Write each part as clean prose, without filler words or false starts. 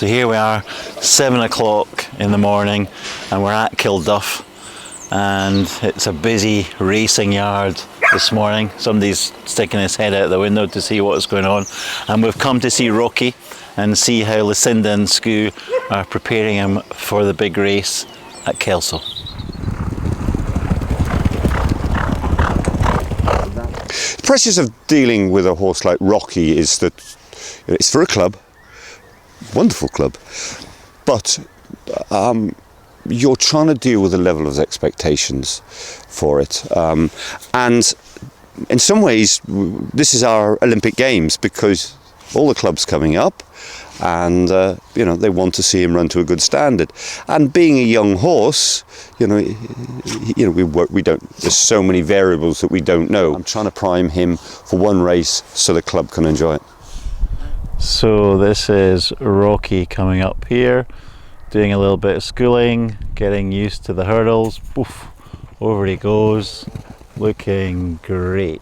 So here we are, 7 o'clock in the morning, and we're at Kilduff, and it's a busy racing yard this morning. Somebody's sticking his head out the window to see what's going on, and we've come to see Rocky and see how Lucinda and Scu are preparing him for the big race at Kelso. The pressures of dealing with a horse like Rocky is that it's for a club, wonderful club, but you're trying to deal with a level of expectations for it, and in some ways this is our Olympic Games, because all the clubs coming up, and they want to see him run to a good standard. And being a young horse, we don't. There's so many variables that we don't know. I'm trying to prime him for one race so the club can enjoy it. So this is Rocky coming up here, doing a little bit of schooling, getting used to the hurdles. Poof, over he goes, looking great.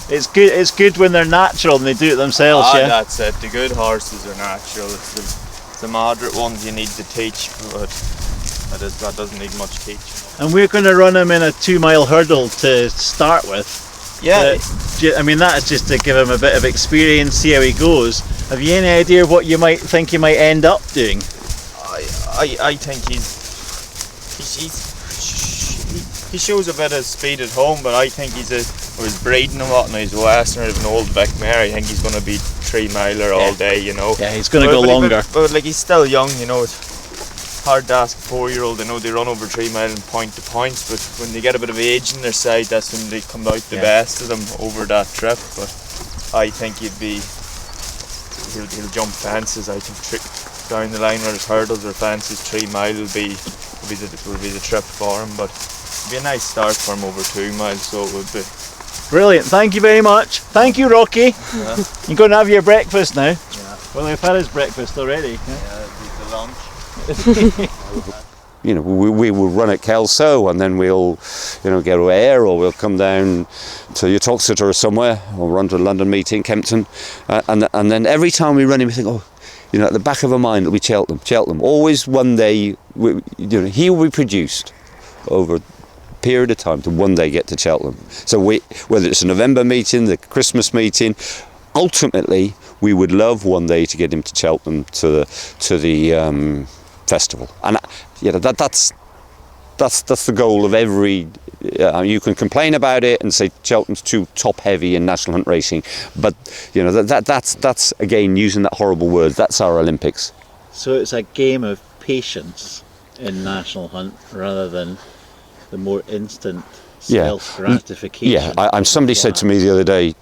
It's good when they're natural and they do it themselves, yeah? That's it. The good horses are natural. It's the moderate ones you need to teach, but that doesn't need much teaching. And we're going to run him in a 2-mile hurdle to start with. Yeah. That's just to give him a bit of experience, see how he goes. Have you any idea what you might think he might end up doing? I think he shows a bit of speed at home, but I think he's breeding a lot and he's Western of an old Vic mare. I think he's going to be 3-miler all day, Yeah, he's going to go longer. But he's still young, it's hard to ask a 4-year-old. They run over 3 mile and point to points, but when they get a bit of age in their side, that's when they come out the best of them over that trip. But I think he'll jump fences. I think down the line where there's hurdles or fences, 3 mile will be the trip for him. But it'll be a nice start for him over 2 miles, so it would be. Brilliant, thank you very much. Thank you, Rocky. Yeah. You're going to have your breakfast now? Yeah. Well, we've had his breakfast already. Yeah, the lunch. We will run at Kelso, and then we'll, get away, or we'll come down to Uttoxeter or somewhere, or run to a London meeting, Kempton, and then every time we run him, we think, at the back of our mind, it'll be Cheltenham. Always one day, he will be produced over a period of time to one day get to Cheltenham. So whether it's a November meeting, the Christmas meeting, ultimately we would love one day to get him to Cheltenham to the festival, and that's the goal of every. You can complain about it and say Cheltenham's too top heavy in national hunt racing, but that's again using that horrible word. That's our Olympics. So it's a game of patience in national hunt rather than the more instant self-gratification. Yeah, somebody said to me the other day,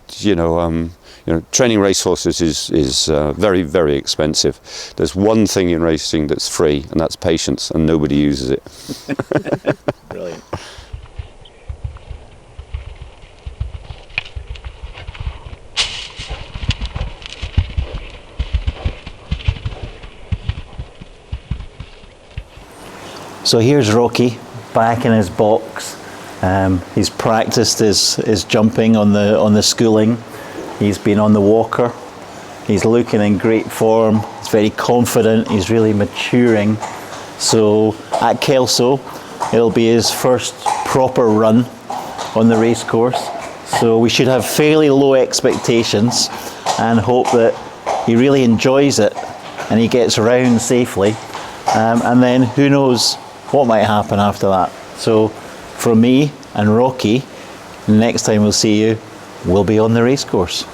training racehorses is very, very expensive. There's one thing in racing that's free, and that's patience, and nobody uses it. Brilliant. So here's Rocky back in his box. He's practiced his jumping on the schooling. He's been on the walker. He's looking in great form. He's very confident. He's really maturing. So at Kelso, it'll be his first proper run on the race course. So we should have fairly low expectations and hope that he really enjoys it and he gets around safely. And then who knows what might happen after that. So from me and Rocky, next time we'll see you, we'll be on the race course.